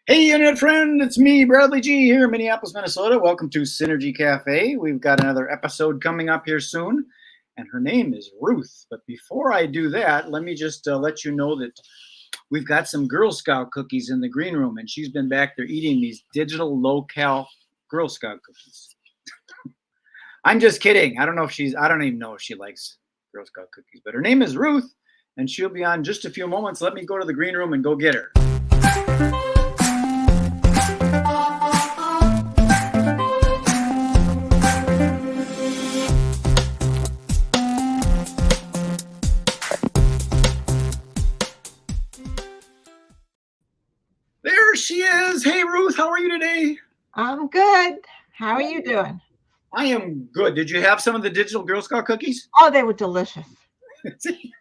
Hey, internet friend, it's me, Bradley G, here in Minneapolis, Minnesota. Welcome to SynergyCafe. We've got another episode coming up here soon, and her name is Ruth. But before I do that, let me just let you know that we've got some Girl Scout cookies in the green room, and she's been back there eating these digital low-cal Girl Scout cookies. I'm just kidding. I don't even know if she likes Girl Scout cookies, but her name is Ruth, and she'll be on just a few moments. Let me go to the green room and go get her. There she is. Hey, Ruth, how are you today? I'm good. How are you doing? I am good. Did you have some of the digital Girl Scout cookies? Oh, they were delicious. It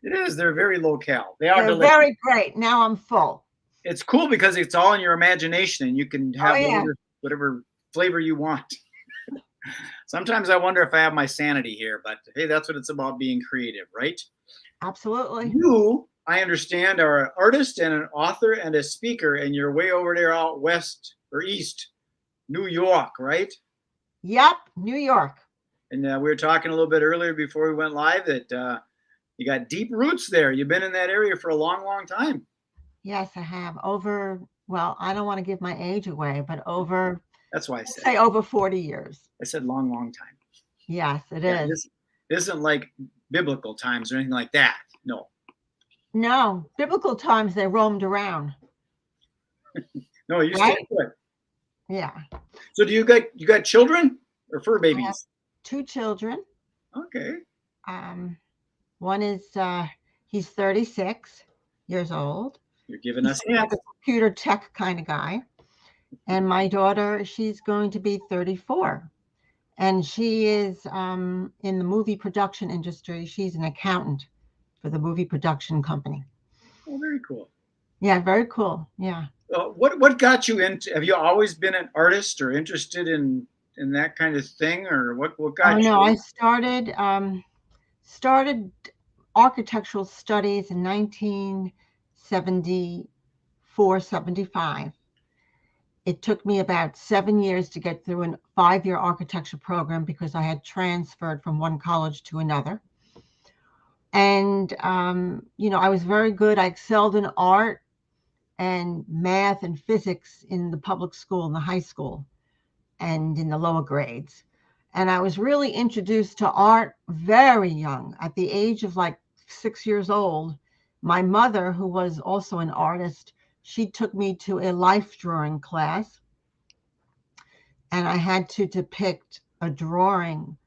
is. They're very low-cal. They're delicious. Very great. Now I'm full. It's cool because it's all in your imagination, and you can have whatever flavor you want. Sometimes I wonder if I have my sanity here, but hey, that's what it's about, being creative, right? Absolutely. You, I understand, are an artist and an author and a speaker, and you're way over there out west or east, New York, right? Yep, New York. And we were talking a little bit earlier before we went live that you got deep roots there. You've been in that area for a long, long time. Yes, I have. Well, I don't want to give my age away, but that's why I say over 40 years. I said long, long time. Yes, it is. It isn't like biblical times or anything like that. No. No, biblical times they roamed around. No, you stay put. Yeah. So do you got children or fur babies? I have 2 children. Okay. One is he's 36 years old. You're giving us like a computer tech kind of guy. And my daughter, she's going to be 34. And she is in the movie production industry. She's an accountant for the movie production company. Oh, very cool. Yeah, very cool. Yeah. What got you into? Have you always been an artist or interested in that kind of thing, or what got you? Oh no, I started architectural studies in 1974, 75. It took me about 7 years to get through a 5-year architecture program because I had transferred from one college to another. And, I was very good. I excelled in art and math and physics in the public school, in the high school, and in the lower grades. And I was really introduced to art very young. At the age of like 6 years old, my mother, who was also an artist, she took me to a life drawing class, and I had to depict a drawing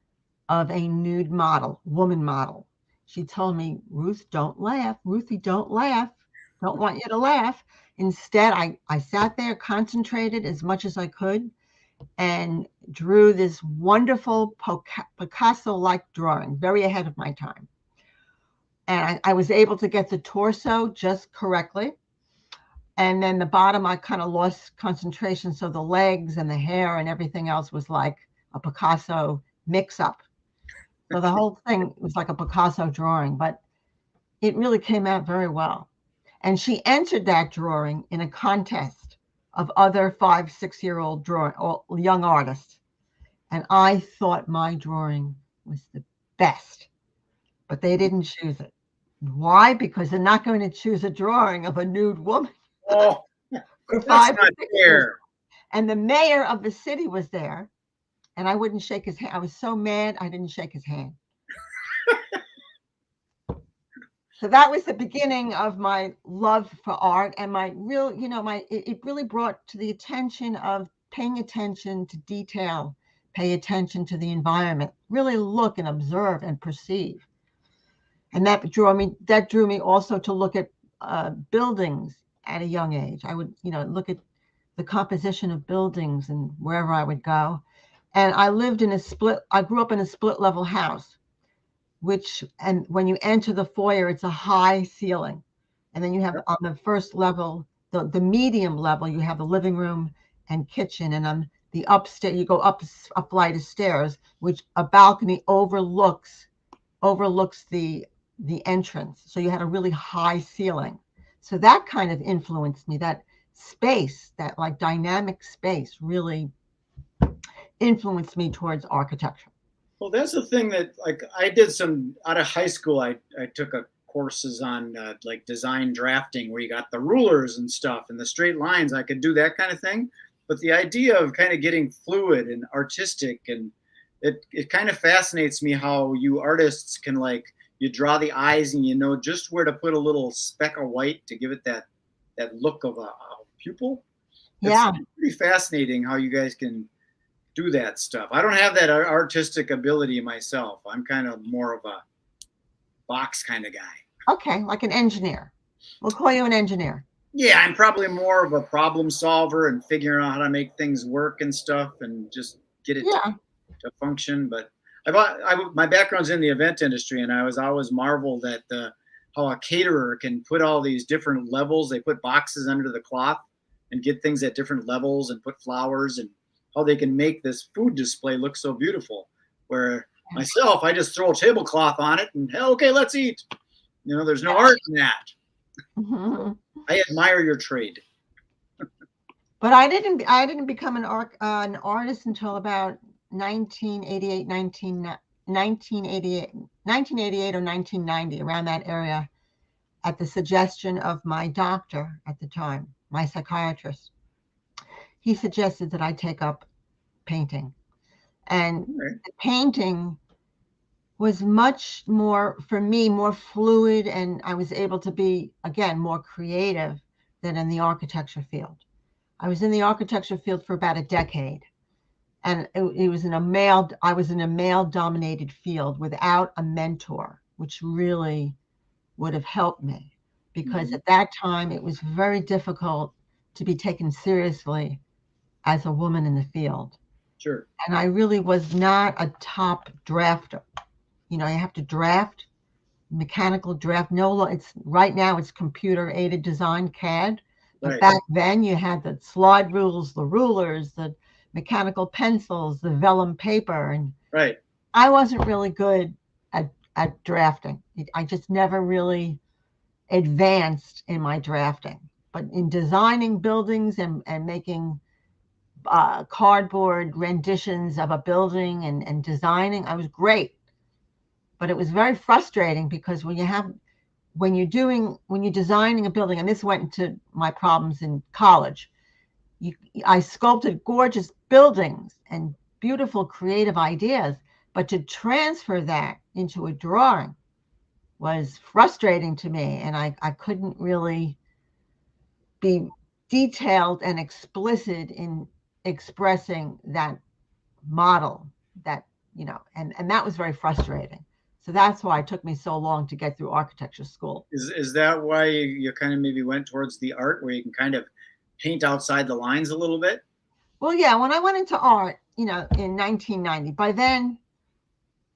of a nude model, woman model. She told me, Ruth, don't laugh. Ruthie, don't laugh. Don't want you to laugh. Instead, I sat there, concentrated as much as I could, and drew this wonderful Picasso-like drawing, very ahead of my time. And I was able to get the torso just correctly. And then the bottom, I kind of lost concentration. So the legs and the hair and everything else was like a Picasso mix-up. So the whole thing was like a Picasso drawing, but it really came out very well. And she entered that drawing in a contest of other 5, 6-year-old young artists. And I thought my drawing was the best, but they didn't choose it. Why? Because they're not going to choose a drawing of a nude woman. Oh, that's not fair. And the mayor of the city was there, and I wouldn't shake his hand. I was so mad, I didn't shake his hand. So that was the beginning of my love for art, and my real, it really brought to the attention of paying attention to detail, pay attention to the environment, really look and observe and perceive. And that drew me also to look at buildings at a young age. I would, look at the composition of buildings and wherever I would go. And I grew up in a split level house, and when you enter the foyer, it's a high ceiling. And then you have on the first level, the medium level, you have the living room and kitchen. And on the upstairs, you go up a flight of stairs, which a balcony overlooks the entrance. So you had a really high ceiling. So that kind of influenced me, that space, that like dynamic space, really influenced me towards architecture. Well, that's the thing that like I did some out of high school. I took a courses on like design drafting where you got the rulers and stuff and the straight lines. I could do that kind of thing, but the idea of kind of getting fluid and artistic and it kind of fascinates me how you artists can like you draw the eyes and you know just where to put a little speck of white to give it that look of a pupil. It's Yeah. pretty fascinating how you guys can do that stuff. I don't have that artistic ability myself. I'm kind of more of a box kind of guy. Okay, like an engineer. We'll call you an engineer. Yeah, I'm probably more of a problem solver and figuring out how to make things work and stuff and just get it Yeah. to function. But my background's in the event industry, and I was always marveled at how a caterer can put all these different levels. They put boxes under the cloth and get things at different levels and put flowers and how they can make this food display look so beautiful. Where myself, I just throw a tablecloth on it and okay, let's eat. You know, there's no art in that. Mm-hmm. I admire your trade. But I didn't become an artist until about 1988, 1988 or 1990, around that area, at the suggestion of my doctor at the time, my psychiatrist. He suggested that I take up painting. And Right. the painting was much more, for me, more fluid, and I was able to be, again, more creative than in the architecture field. I was in the architecture field for about a decade, and it was I was in a male dominated field without a mentor, which really would have helped me, because at that time it was very difficult to be taken seriously as a woman in the field. Sure. And I really was not a top drafter. You know, you have to draft, mechanical draft. No, it's right now it's computer aided design, CAD. But Right. back then you had the slide rules, the rulers, the mechanical pencils, the vellum paper, and Right. I wasn't really good at drafting. I just never really advanced in my drafting. But in designing buildings and making cardboard renditions of a building and designing, I was great. But it was very frustrating because when you're designing a building, and this went into my problems in college, I sculpted gorgeous buildings and beautiful creative ideas, but to transfer that into a drawing was frustrating to me, and I couldn't really be detailed and explicit in expressing that model, that, and that was very frustrating. So that's why it took me so long to get through architecture school. Is that why you kind of maybe went towards the art where you can kind of paint outside the lines a little bit? Well, yeah, when I went into art, in 1990, by then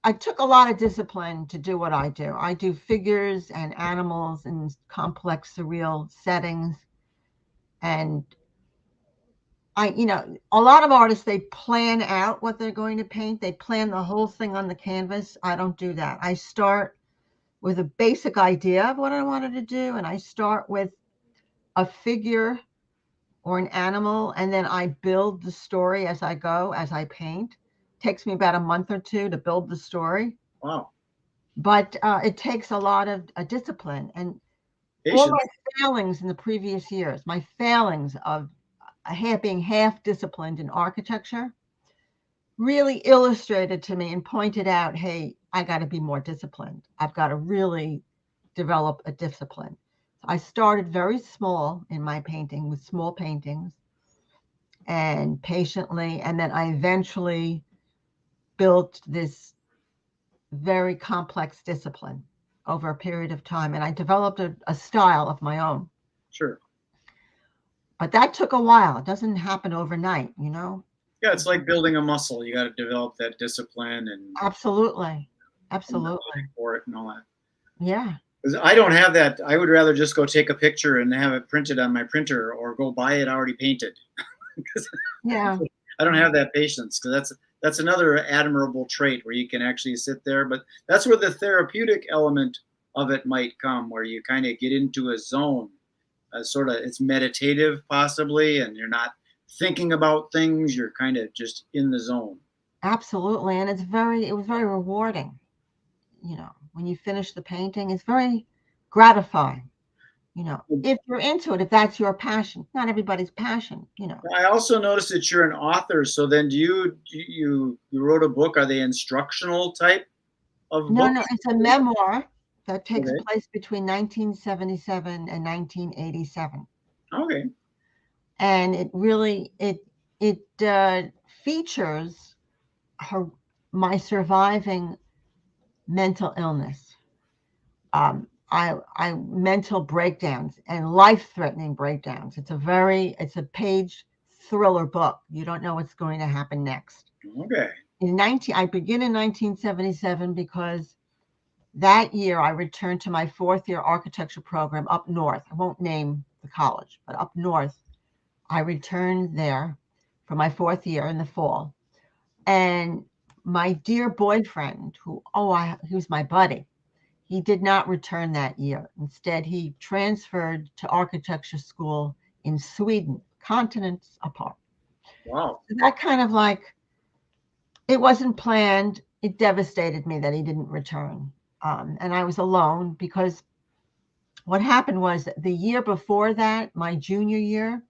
I took a lot of discipline to do what I do. I do figures and animals in complex, surreal settings. And a lot of artists, they plan out what they're going to paint. They plan the whole thing on the canvas. I don't do that. I start with a basic idea of what I wanted to do, and I start with a figure or an animal, and then I build the story as I go, as I paint. It takes me about a month or two to build the story. Wow. But it takes a lot of discipline. And all Patience. my failings in the previous years, my failings of being half disciplined in architecture, really illustrated to me and pointed out, hey, I got to be more disciplined. I've got to really develop a discipline. I started very small in my painting with small paintings and patiently, and then I eventually built this very complex discipline over a period of time, and I developed a style of my own. Sure. But that took a while. It doesn't happen overnight, Yeah, it's like building a muscle. You got to develop that discipline and Absolutely. for it and all that. Yeah. 'Cause I don't have that. I would rather just go take a picture and have it printed on my printer or go buy it already painted. Yeah. I don't have that patience because that's another admirable trait where you can actually sit there. But that's where the therapeutic element of it might come, where you kind of get into a zone sort of, it's meditative possibly, and you're not thinking about things. You're kind of just in the zone. Absolutely. And it was very rewarding. When you finish the painting, it's very gratifying. If you're into it, if that's your passion. Not everybody's passion. I also noticed that you're an author. So then, you wrote a book? Are they instructional type of No, books? no, it's a memoir that takes Okay. place between 1977 and 1987. Okay. And it features her my surviving mental illness, I mental breakdowns and life-threatening breakdowns. It's a page thriller book. You don't know what's going to happen next. Okay. I begin in 1977 because that year I returned to my fourth year architecture program up north. I won't name the college, but up north, I returned there for my fourth year in the fall. And my dear boyfriend, he was my buddy, he did not return that year. Instead, he transferred to architecture school in Sweden, continents apart. Wow. So that kind of it wasn't planned. It devastated me that he didn't return. And I was alone because what happened was that the year before that, my junior year,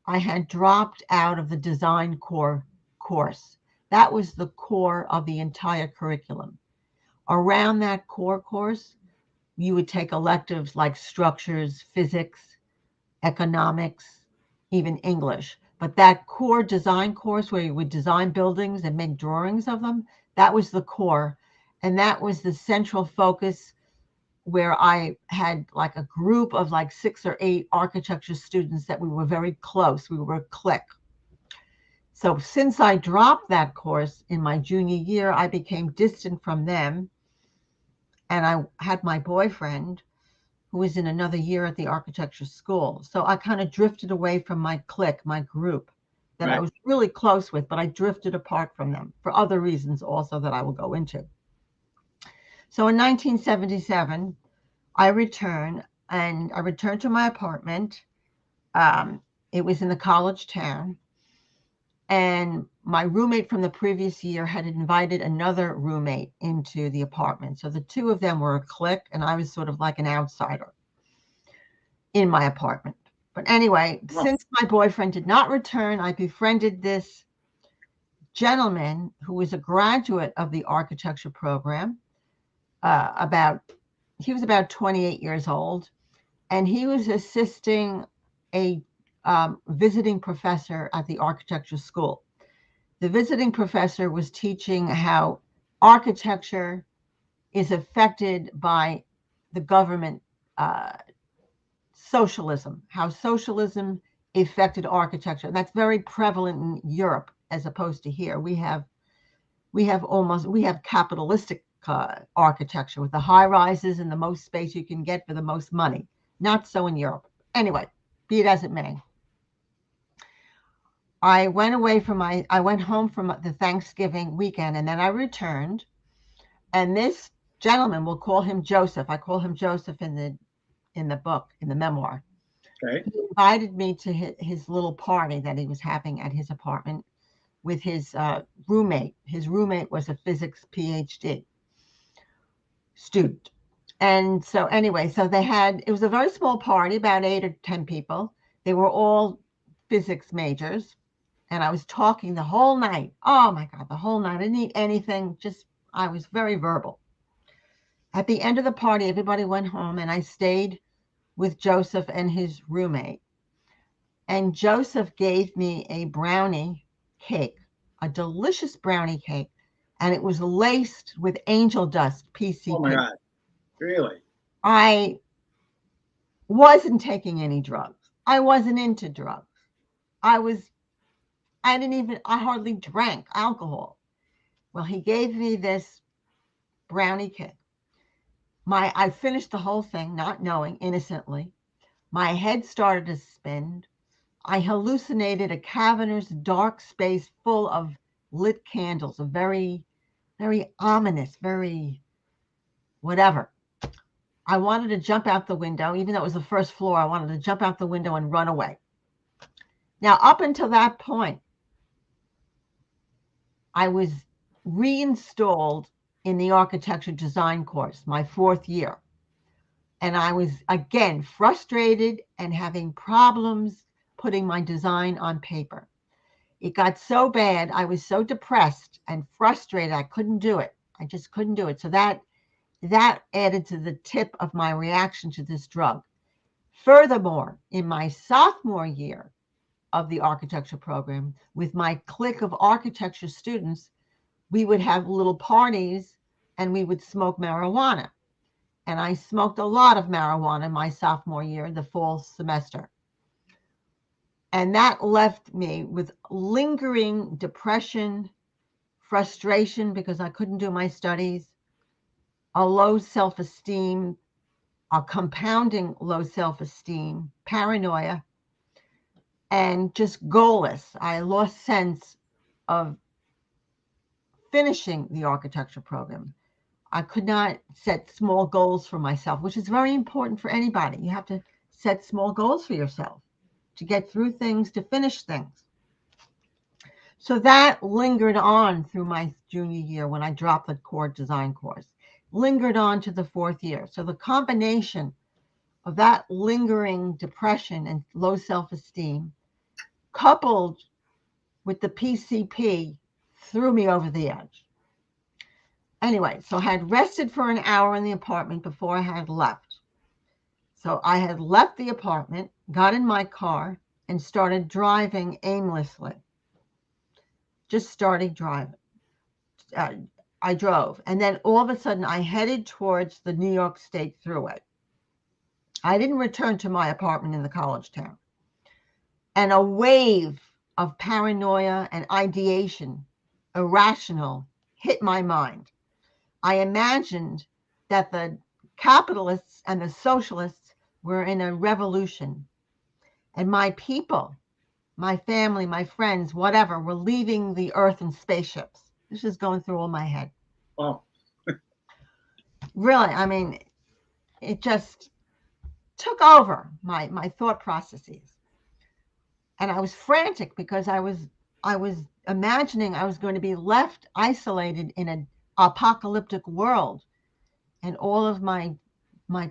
I had dropped out of the design core course. That was the core of the entire curriculum. Around that core course, you would take electives like structures, physics, economics, even English. But that core design course where you would design buildings and make drawings of them, that was the core. And that was the central focus where I had a group of 6 or 8 architecture students that we were very close. We were a clique. So since I dropped that course in my junior year, I became distant from them. And I had my boyfriend who was in another year at the architecture school. So I kind of drifted away from my clique, my group that I Right. was really close with, but I drifted apart from them for other reasons also that I will go into. So in 1977, I returned to my apartment. It was in the college town. And my roommate from the previous year had invited another roommate into the apartment. So the two of them were a clique, and I was sort of like an outsider in my apartment. But anyway, Wow. since my boyfriend did not return, I befriended this gentleman who was a graduate of the architecture program. He was about 28 years old, and he was assisting a visiting professor at the architecture school. The visiting professor was teaching how architecture is affected by the government socialism, how socialism affected architecture. That's very prevalent in Europe as opposed to here. We have capitalistic architecture with the high rises and the most space you can get for the most money. Not so in Europe. Anyway, be it as it may. I went home from the Thanksgiving weekend, and then I returned. And this gentleman, we'll call him Joseph. I call him Joseph in the book, in the memoir. Okay. He invited me to his little party that he was having at his apartment with his roommate. His roommate was a physics PhD student. And so anyway, it was a very small party, about 8 or 10 people. They were all physics majors. And I was talking the whole night. Oh my God, the whole night. I didn't eat anything. I was very verbal. At the end of the party, everybody went home, and I stayed with Joseph and his roommate. And Joseph gave me a brownie cake, a delicious brownie cake, and it was laced with angel dust, Oh my PCP. God. Really? I wasn't taking any drugs. I wasn't into drugs. I hardly drank alcohol. Well, he gave me this brownie cake. I finished the whole thing, not knowing, innocently. My head started to spin. I hallucinated a cavernous, dark space full of lit candles, a very, very ominous, very whatever. I wanted to jump out the window, even though it was the first floor. I wanted to jump out the window and run away. Now, up until that point, I was reinstalled in the architecture design course, my 4th year. And I was, again, frustrated and having problems putting my design on paper. It got so bad. I was so depressed and frustrated. I couldn't do it. I just couldn't do it. So that added to the tip of my reaction to this drug. Furthermore, in my sophomore year of the architecture program, with my clique of architecture students, we would have little parties and we would smoke marijuana. And I smoked a lot of marijuana my sophomore year, the fall semester. And that left me with lingering depression, frustration because I couldn't do my studies, a low self-esteem, a compounding low self-esteem, paranoia, and just goalless. I lost sense of finishing the architecture program. I could not set small goals for myself, which is very important for anybody. You have to set small goals for yourself to get through things, to finish things. So that lingered on through my junior year when I dropped the core design course, lingered on to the 4th year. So the combination of that lingering depression and low self-esteem, coupled with the PCP, threw me over the edge. Anyway, so I had rested for an hour in the apartment before I had left. So I had left the apartment, got in my car, and started driving aimlessly. Just started driving. I drove. And then all of a sudden, I headed towards the New York State Thruway. I didn't return to my apartment in the college town. And a wave of paranoia and ideation, irrational, hit my mind. I imagined that the capitalists and the socialists were in a revolution, and my people, my family, my friends, whatever, were leaving the earth in spaceships. This is going through all my head. Oh. Really, I mean, it just took over my thought processes. And I was frantic because I was imagining I was going to be left isolated in an apocalyptic world, and all of my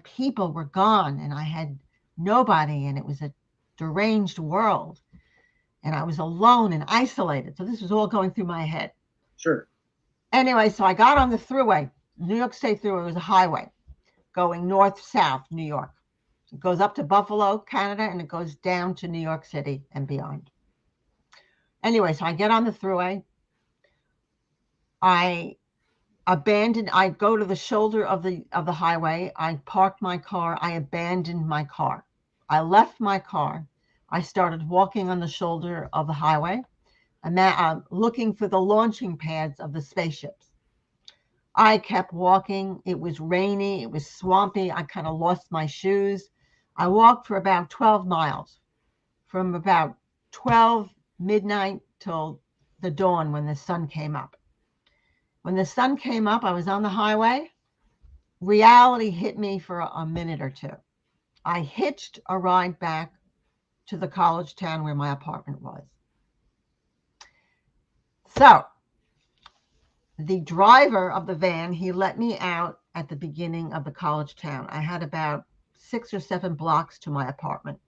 people were gone, and I had nobody, and it was a deranged world, and I was alone and isolated. So this was all going through my head. Sure. Anyway, so I got on the Thruway. New York State Thruway was a highway going north-south New York. It goes up to Buffalo, Canada, and it goes down to New York City and beyond. Anyway, so I get on the Thruway. I go to the shoulder of the highway. I parked my car. I abandoned my car. I left my car. I started walking on the shoulder of the highway, looking for the launching pads of the spaceships. I kept walking. It was rainy. It was swampy. I kind of lost my shoes. I walked for about 12 miles, from about 12 midnight till the dawn when the sun came up. When the sun came up, I was on the highway. Reality hit me for a minute or two. I hitched a ride back to the college town where my apartment was. So the driver of the van, he let me out at the beginning of the college town. I had about 6 or 7 blocks to my apartment.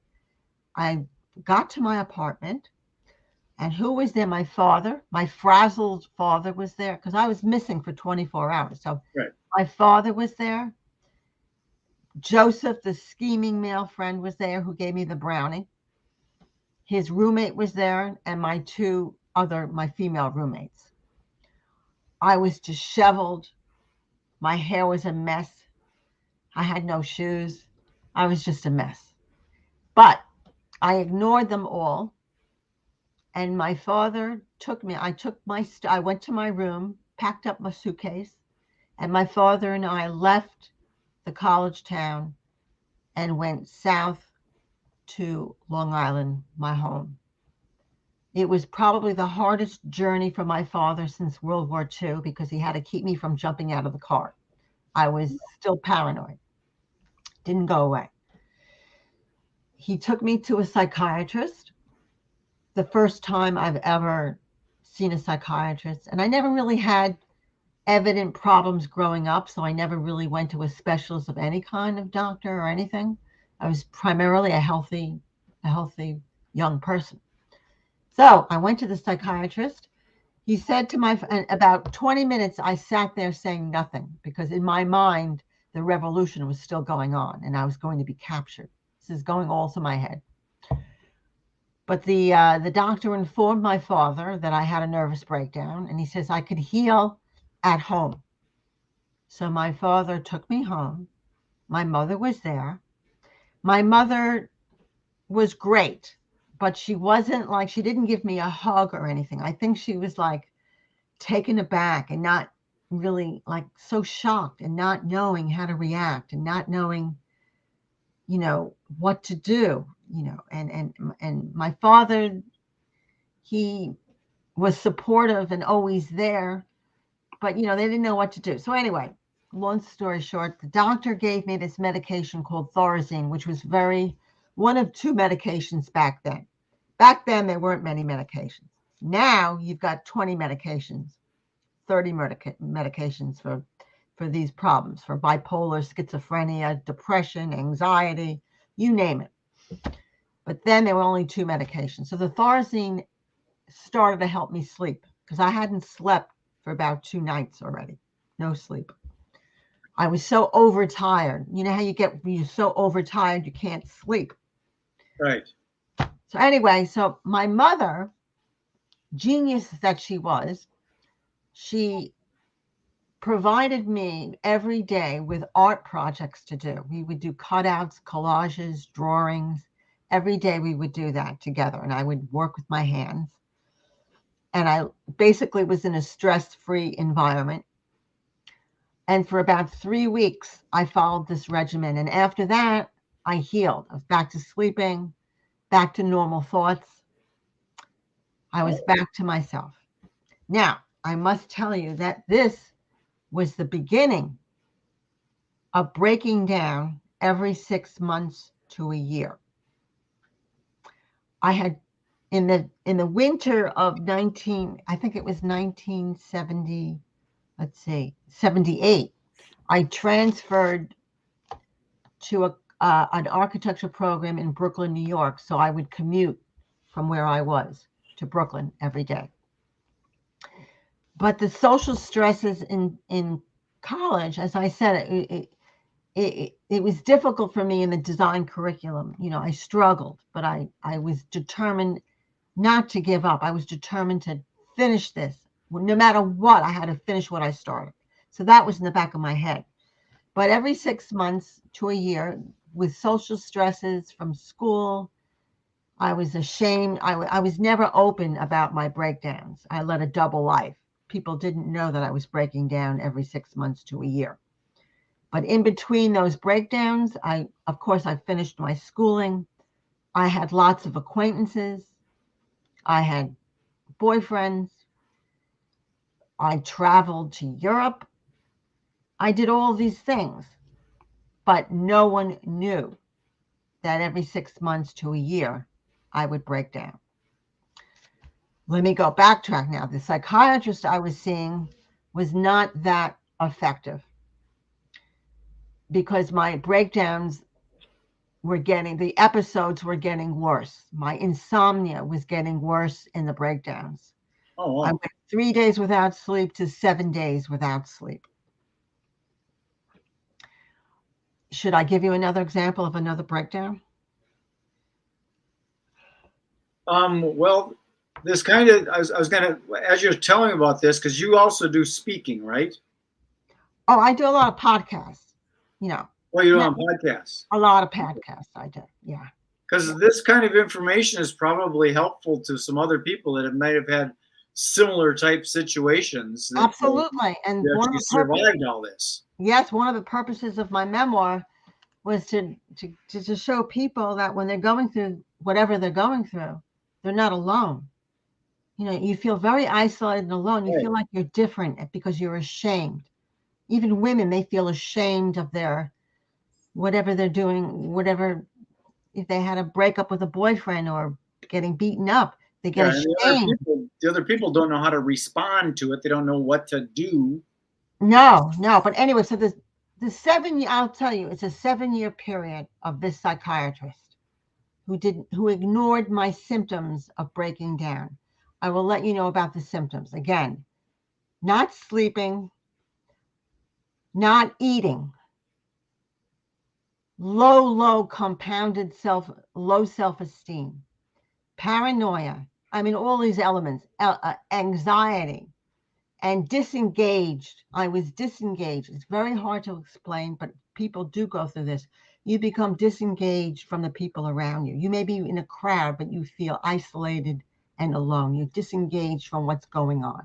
I got to my apartment, and who was there? My father. My frazzled father was there because I was missing for 24 hours. So right. My father was there. Joseph, the scheming male friend, was there who gave me the brownie. His roommate was there, and my female roommates. I was disheveled. My hair was a mess. I had no shoes. I was just a mess. But I ignored them all. And my father took me. I went to my room, packed up my suitcase, and my father and I left the college town and went south to Long Island, my home. It was probably the hardest journey for my father since World War II because he had to keep me from jumping out of the car. I was still paranoid. Didn't go away. He took me to a psychiatrist, the first time I've ever seen a psychiatrist. And I never really had evident problems growing up, so I never really went to a specialist of any kind of doctor or anything. I was primarily a healthy young person. So I went to the psychiatrist. He said to my, about 20 minutes, I sat there saying nothing because in my mind, the revolution was still going on and I was going to be captured. This is going all to my head. But the doctor informed my father that I had a nervous breakdown, and he says I could heal at home. So my father took me home. My mother was there. My mother was great, but she wasn't like, she didn't give me a hug or anything. I think she was like taken aback and not really, like, so shocked and not knowing how to react and not knowing, you know, what to do, you know. And my father, he was supportive and always there, but, you know, they didn't know what to do. So anyway, long story short, the doctor gave me this medication called Thorazine, which was one of two medications back then. Back then, there weren't many medications. Now you've got 20 medications, 30 medications for these problems, for bipolar, schizophrenia, depression, anxiety, you name it. But then there were only two medications. So the Thorazine started to help me sleep because I hadn't slept for about 2 nights already. No sleep. I was so overtired. You know how you're so overtired you can't sleep. Right. So anyway, so my mother, genius that she was, she provided me every day with art projects to do. We would do cutouts, collages, drawings. Every day we would do that together, and I would work with my hands. And I basically was in a stress-free environment. And for about 3 weeks, I followed this regimen. And after that, I healed. I was back to sleeping, back to normal thoughts. I was back to myself. Now, I must tell you that this was the beginning of breaking down every 6 months to a year. I had in the winter of 1970, let's see, 78, I transferred to an architecture program in Brooklyn, New York. So I would commute from where I was to Brooklyn every day. But the social stresses in college, as I said, it was difficult for me in the design curriculum. You know, I struggled, but I was determined not to give up. I was determined to finish this. No matter what, I had to finish what I started. So that was in the back of my head. But every 6 months to a year, with social stresses from school, I was ashamed. I was never open about my breakdowns. I led a double life. People didn't know that I was breaking down every 6 months to a year. But in between those breakdowns, of course, I finished my schooling. I had lots of acquaintances. I had boyfriends. I traveled to Europe. I did all these things, but no one knew that every 6 months to a year, I would break down. Let me go backtrack now. The psychiatrist I was seeing was not that effective because my breakdowns the episodes were getting worse. My insomnia was getting worse in the breakdowns. Oh, wow. I went 3 days without sleep to 7 days without sleep. Should I give you another example of another breakdown? Well, this kind of, I was going to, as you're telling about this, because you also do speaking, right? Oh, I do a lot of podcasts, you know. Well, you're on podcasts. A lot of podcasts I do, yeah. Because this kind of information is probably helpful to some other people that might have had similar type situations. Absolutely. And one of the survived all this. Yes, one of the purposes of my memoir was to show people that when they're going through whatever they're going through, they're not alone. You know, you feel very isolated and alone. You feel like you're different because you're ashamed. Even women, they feel ashamed of their whatever they're doing, whatever, if they had a breakup with a boyfriend or getting beaten up, they get Yeah, and ashamed. the other people don't know how to respond to it. They don't know what to do. No, no. But anyway, so the 7 year, I'll tell you, it's a 7 year period of this psychiatrist who ignored my symptoms of breaking down. I will let you know about the symptoms. Again, not sleeping, not eating, low compounded low self-esteem, paranoia. I mean, all these elements, anxiety, and disengaged. I was disengaged. It's very hard to explain, but people do go through this. You become disengaged from the people around you. You may be in a crowd, but you feel isolated and alone. You're disengaged from what's going on.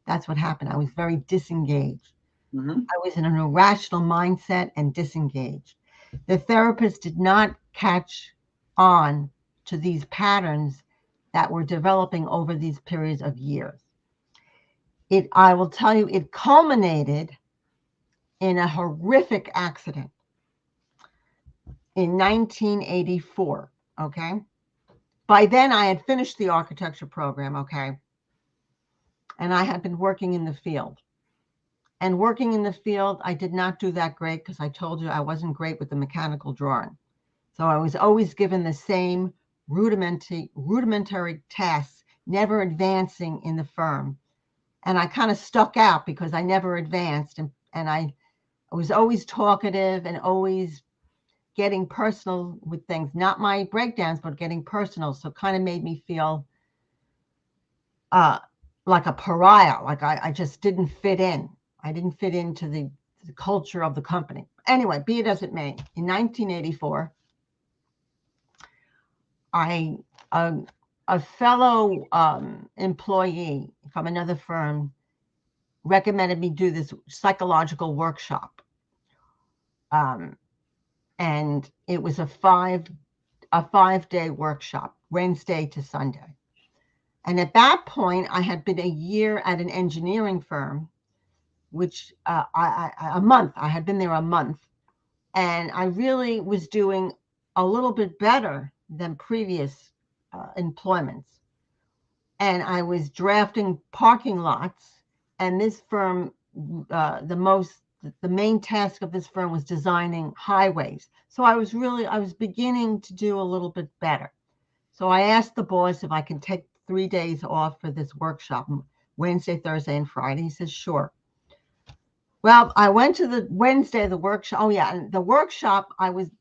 That's what happened. I was very disengaged. Mm-hmm. I was in an irrational mindset and disengaged. The therapist did not catch on to these patterns that were developing over these periods of years. I will tell you, it culminated in a horrific accident in 1984. Okay. By then, I had finished the architecture program. Okay. And I had been working in the field. And working in the field, I did not do that great because I told you I wasn't great with the mechanical drawing. So I was always given the same rudimentary tasks, never advancing in the firm. And I kind of stuck out because I never advanced. And I was always talkative and always getting personal with things, not my breakdowns, but getting personal. So it kind of made me feel like a pariah, like I just didn't fit in. I didn't fit into the culture of the company. Anyway, be it as it may, in 1984, a fellow employee from another firm recommended me do this psychological workshop. And it was a 5-day workshop, Wednesday to Sunday. And at that point, I had been a year at an engineering firm, which a month. I had been there a month, and I really was doing a little bit better than previous employments. And I was drafting parking lots, and this firm, the main task of this firm was designing highways. So I was beginning to do a little bit better. So I asked the boss if I can take 3 days off for this workshop, Wednesday, Thursday, and Friday. He says, sure. Well, I went to the Wednesday, the workshop. Oh yeah, and the workshop, I was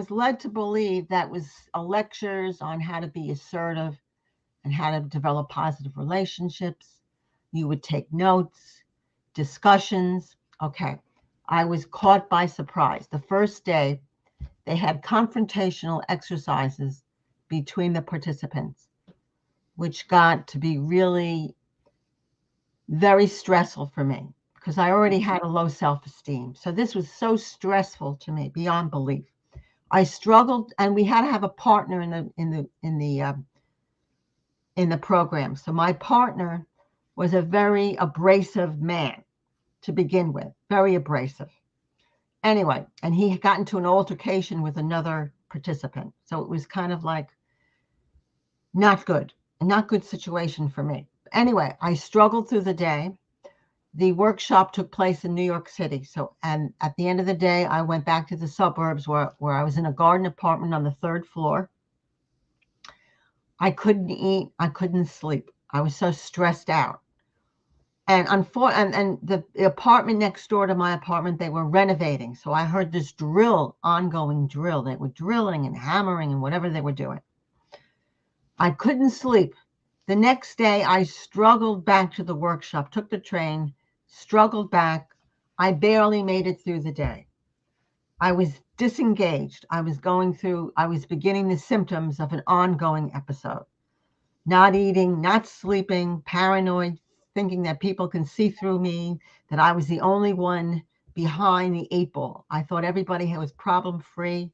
led to believe that was lectures on how to be assertive and how to develop positive relationships. You would take notes, discussions. Okay. I was caught by surprise. The first day, they had confrontational exercises between the participants, which got to be really very stressful for me because I already had a low self-esteem. So this was so stressful to me beyond belief. I struggled, and we had to have a partner in the program. So my partner was a very abrasive man to begin with, very abrasive. Anyway, and he got into an altercation with another participant. So it was kind of like not good, a not good situation for me. Anyway, I struggled through the day. The workshop took place in New York City. So, and at the end of the day, I went back to the suburbs where I was in a garden apartment on the 3rd floor. I couldn't eat. I couldn't sleep. I was so stressed out. And the apartment next door to my apartment, they were renovating. So I heard this ongoing drill. They were drilling and hammering and whatever they were doing. I couldn't sleep. The next day, I struggled back to the workshop, took the train, struggled back. I barely made it through the day. I was disengaged. I was beginning the symptoms of an ongoing episode. Not eating, not sleeping, paranoid, thinking that people can see through me, that I was the only one behind the 8 ball. I thought everybody was problem-free,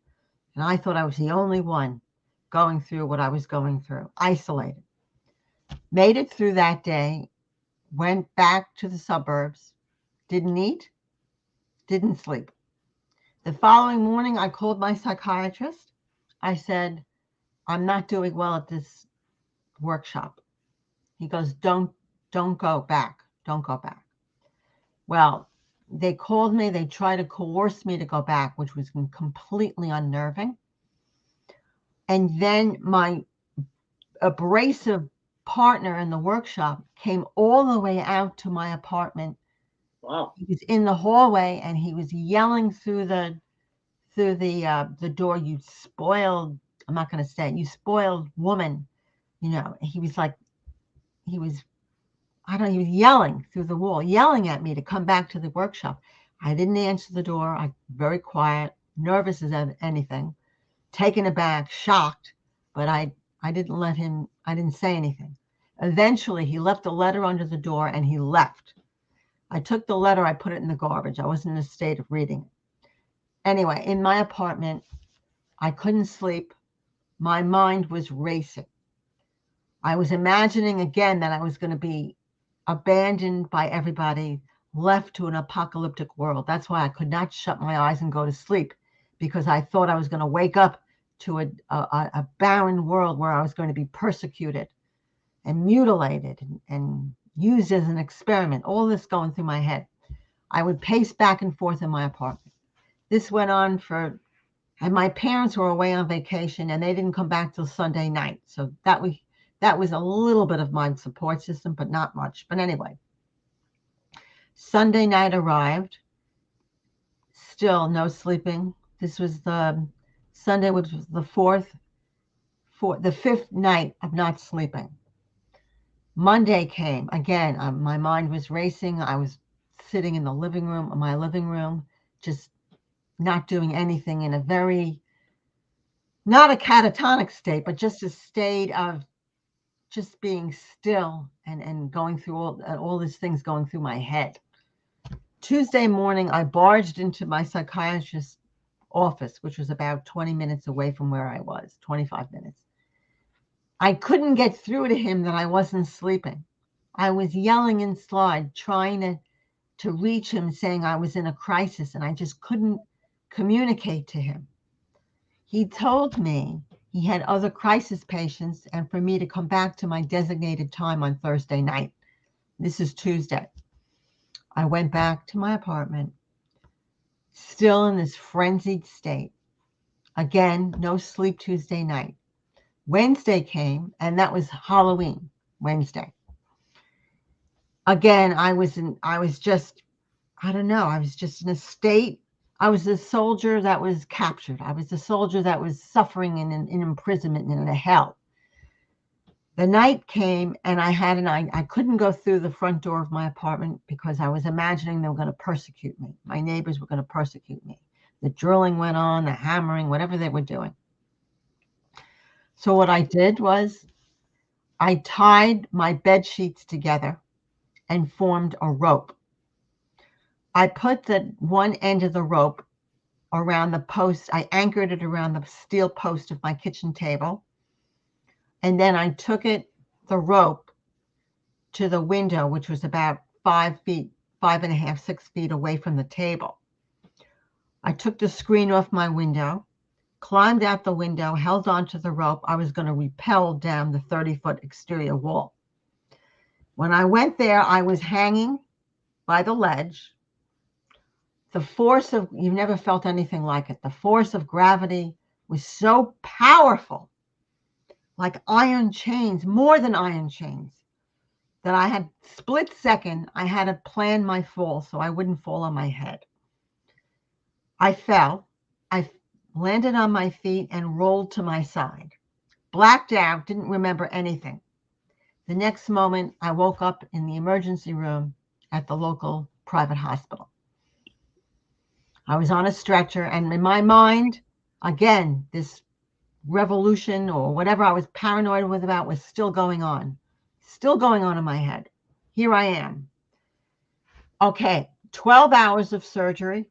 and I thought I was the only one going through what I was going through, isolated. Made it through that day, went back to the suburbs, didn't eat, didn't sleep. The following morning, I called my psychiatrist. I said, I'm not doing well at this workshop. He goes, don't go back. Don't go back. Well, they called me. They tried to coerce me to go back, which was completely unnerving. And then my abrasive partner in the workshop came all the way out to my apartment. Wow. He was in the hallway and he was yelling through the door, you spoiled, I'm not going to say it, you spoiled woman. You know, he was yelling through the wall, yelling at me to come back to the workshop. I didn't answer the door. I very quiet, nervous as anything, taken aback, shocked, but I didn't say anything. Eventually, he left a letter under the door and he left. I took the letter, I put it in the garbage. I wasn't in a state of reading it. Anyway, in my apartment, I couldn't sleep. My mind was racing. I was imagining again that I was going to be abandoned by everybody, left to an apocalyptic world. That's why I could not shut my eyes and go to sleep, because I thought I was going to wake up to a barren world where I was going to be persecuted and mutilated and used as an experiment. All this going through my head. I would pace back and forth in my apartment. This went on and my parents were away on vacation and they didn't come back till Sunday night. So that was a little bit of my support system, but not much. But anyway, Sunday night arrived. Still no sleeping. This was the Sunday, which was the fifth night of not sleeping. Monday came again. My mind was racing. I was sitting in my living room, just not doing anything, in a very, not a catatonic state, but just a state of just being still and going through all these things going through my head. Tuesday morning, I barged into my psychiatrist's office, which was about 20 minutes away from where I was, 25 minutes. I couldn't get through to him that I wasn't sleeping. I was yelling inside, trying to reach him, saying I was in a crisis, and I just couldn't communicate to him. He told me he had other crisis patients and for me to come back to my designated time on Thursday night. This is Tuesday. I went back to my apartment, still in this frenzied state. Again, no sleep Tuesday night. Wednesday came, and that was Halloween, Wednesday. Again, I was just in a state. I was the soldier that was captured. I was the soldier that was suffering in imprisonment in a hell. The night came, and I couldn't go through the front door of my apartment because I was imagining they were going to persecute me. My neighbors were going to persecute me. The drilling went on, the hammering, whatever they were doing. So what I did was I tied my bed sheets together and formed a rope. I put the one end of the rope around the post. I anchored it around the steel post of my kitchen table. And then I took the rope to the window, which was about 5 feet, 5.5, 6 feet away from the table. I took the screen off my window, climbed out the window, held onto the rope. I was going to rappel down the 30-foot exterior wall. When I went there, I was hanging by the ledge. The force of, you've never felt anything like it. The force of gravity was so powerful, like iron chains, more than iron chains, that I had split second, I had to plan my fall so I wouldn't fall on my head. I fell. I landed on my feet and rolled to my side. Blacked out, didn't remember anything. The next moment, I woke up in the emergency room at the local private hospital. I was on a stretcher, and in my mind, again, this revolution or whatever I was paranoid about was still going on in my head. Here I am. Okay, 12 hours of surgery,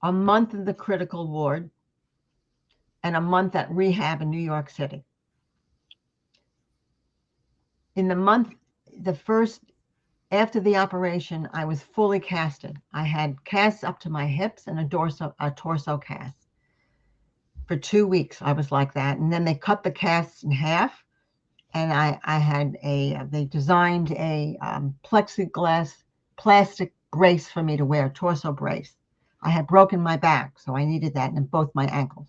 a month in the critical ward, and a month at rehab in New York City. In the month, the first After the operation, I was fully casted. I had casts up to my hips and a torso cast. For 2 weeks, I was like that. And then they cut the casts in half. And they designed a plexiglass plastic brace for me to wear, torso brace. I had broken my back, so I needed that, and both my ankles.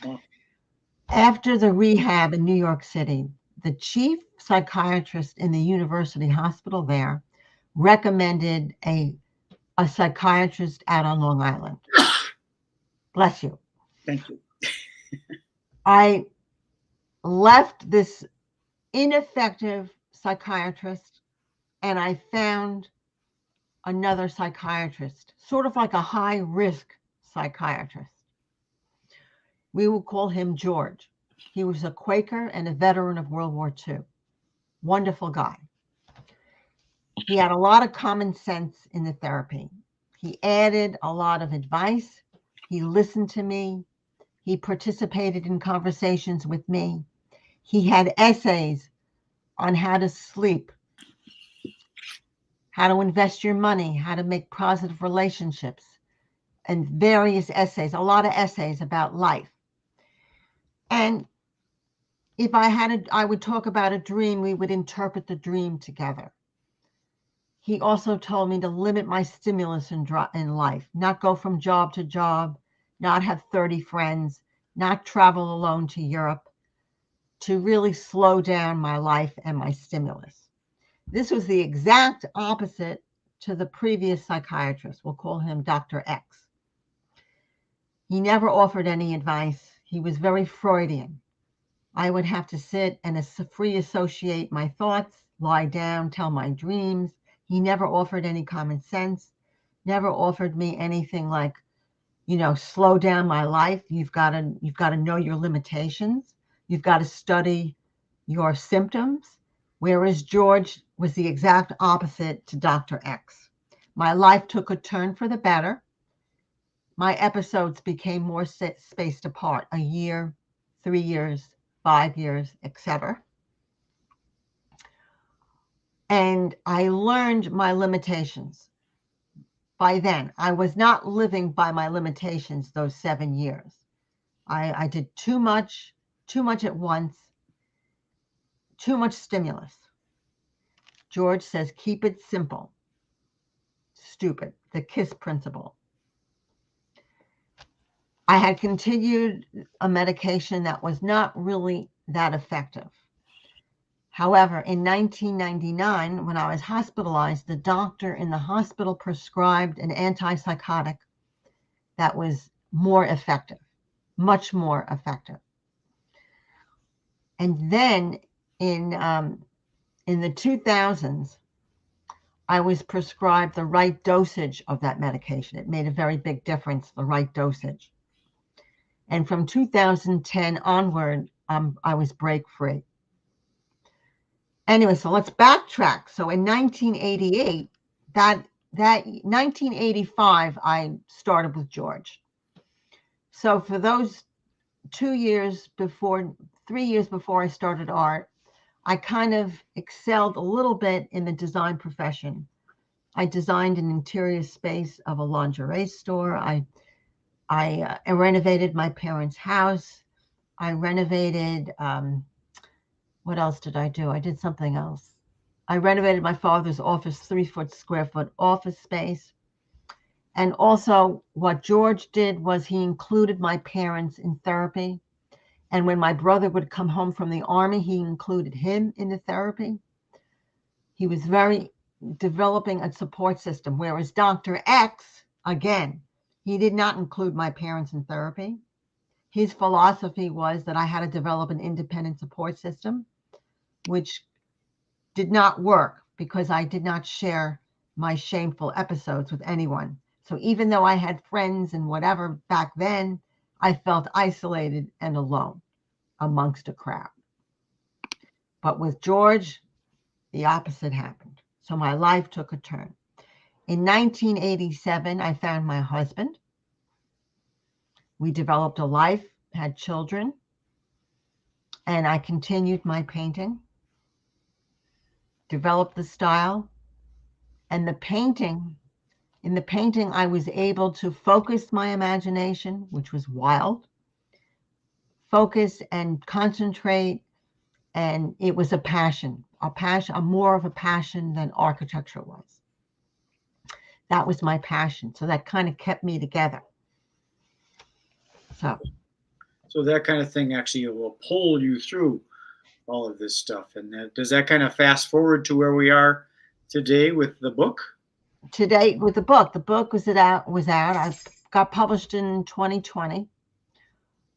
Oh. After the rehab in New York City, the chief psychiatrist in the university hospital there recommended a psychiatrist out on Long Island. Bless you. Thank you. I left this ineffective psychiatrist and I found another psychiatrist, sort of like a high-risk psychiatrist. We will call him George. He was a Quaker and a veteran of World War II. Wonderful guy. He had a lot of common sense in the therapy. He added a lot of advice. He listened to me. He participated in conversations with me. He had essays on how to sleep, how to invest your money, how to make positive relationships, and various essays, a lot of essays about life. And if I would talk about a dream, we would interpret the dream together. He also told me to limit my stimulus in life, not go from job to job, not have 30 friends, not travel alone to Europe, to really slow down my life and my stimulus. This was the exact opposite to the previous psychiatrist. We'll call him Dr. X. He never offered any advice. He was very Freudian. I would have to sit and free associate my thoughts, lie down, tell my dreams. He never offered any common sense, never offered me anything like, slow down my life. You've got to know your limitations. You've got to study your symptoms. Whereas George was the exact opposite to Dr. X. My life took a turn for the better. My episodes became more spaced apart, a year, 3 years, 5 years, etc. And I learned my limitations. By then, I was not living by my limitations those 7 years. I did too much at once, too much stimulus. George says, keep it simple. Stupid. The KISS principle. I had continued a medication that was not really that effective. However, in 1999, when I was hospitalized, the doctor in the hospital prescribed an antipsychotic that was more effective, much more effective. And then in the 2000s, I was prescribed the right dosage of that medication. It made a very big difference, the right dosage. And from 2010 onward, I was break-free. Anyway, so let's backtrack. So in 1988, that 1985, I started with George. So for those 3 years before I started art, I kind of excelled a little bit in the design profession. I designed an interior space of a lingerie store. I renovated my parents' house. I renovated, what else did I do? I did something else. I renovated my father's office, 3 square foot office space. And also what George did was he included my parents in therapy. And when my brother would come home from the army, he included him in the therapy. He was very developing a support system, whereas Dr. X, again, he did not include my parents in therapy. His philosophy was that I had to develop an independent support system, which did not work because I did not share my shameful episodes with anyone. So even though I had friends and whatever back then, I felt isolated and alone amongst a crowd. But with George, the opposite happened. So my life took a turn. In 1987, I found my husband. We developed a life, had children, and I continued my painting, developed the style, And in the painting, I was able to focus my imagination, which was wild, focus and concentrate. And it was a passion, more of a passion than architecture was. That was my passion. So that kind of kept me together. So that kind of thing actually will pull you through all of this stuff. And does that kind of fast forward to where we are today with the book? Today with the book was out. I got published in 2020.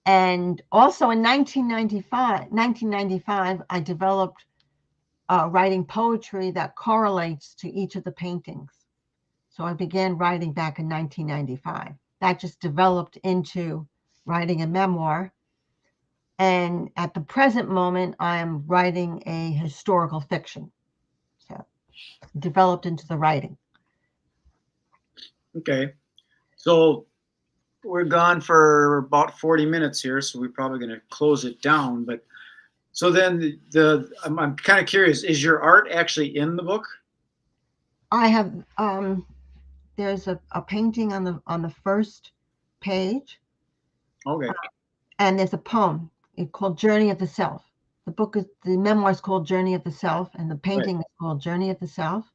And also in 1995, I developed writing poetry that correlates to each of the paintings. So I began writing back in 1995. That just developed into writing a memoir. And at the present moment, I am writing a historical fiction. So developed into the writing. Okay. So we're gone for about 40 minutes here, so we're probably going to close it down. But so then I'm kind of curious, is your art actually in the book? I have there's a painting on the first page. Okay. And there's a poem called Journey of the Self. The memoir is called Journey of the Self, and the painting is called Journey of the Self.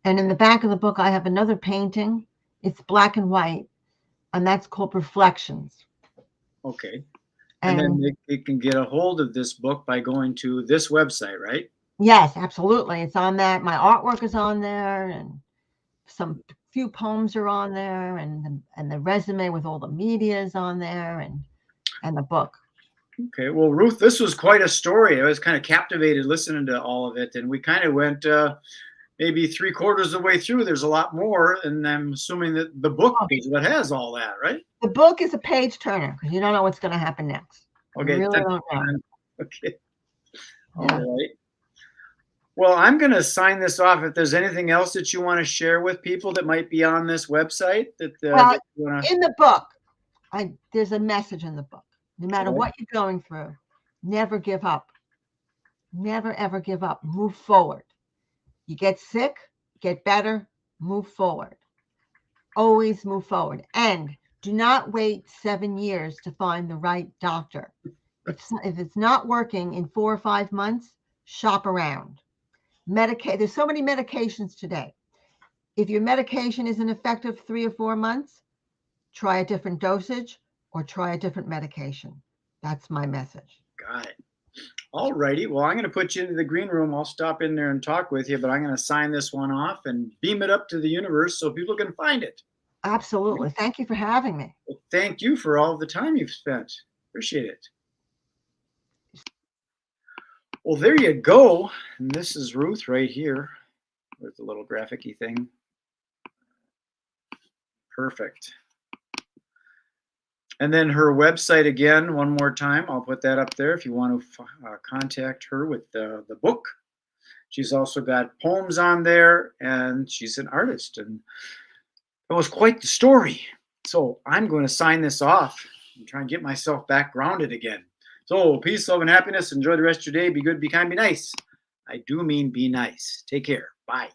And in the back of the book, I have another painting. It's black and white, and that's called Reflections. Okay. And then they can get a hold of this book by going to this website, right? Yes, absolutely. It's on that. My artwork is on there, and some few poems are on there, and the resume with all the media is on there, and the book. Okay. Well, Ruth, this was quite a story. I was kind of captivated listening to all of it, and we kind of went maybe 3/4 of the way through. There's a lot more, and I'm assuming that the book is what has all that, right? The book is a page turner because you don't know what's going to happen next. Okay. You really don't know. Okay. Yeah. All right. Well, I'm going to sign this off. If there's anything else that you want to share with people that might be on this website, that in the book, there's a message in the book. No matter what you're going through, never give up. Never, ever give up. Move forward. You get sick, get better, move forward. Always move forward. And do not wait 7 years to find the right doctor. If it's not working in 4 or 5 months, shop around. There's so many medications today. If your medication isn't effective 3 or 4 months, try a different dosage or try a different medication. That's my message. Got it. All righty. Well, I'm going to put you into the green room. I'll stop in there and talk with you, but I'm going to sign this one off and beam it up to the universe so people can find it. Absolutely. Thank you for having me. Well, thank you for all of the time you've spent. Appreciate it. Well, there you go. And this is Ruth right here with the little graphic-y thing. Perfect. And then her website again, one more time. I'll put that up there if you want to contact her with the book. She's also got poems on there, and she's an artist. And it was quite the story. So I'm going to sign this off and try and get myself back grounded again. So peace, love, and happiness. Enjoy the rest of your day. Be good, be kind, be nice. I do mean be nice. Take care. Bye.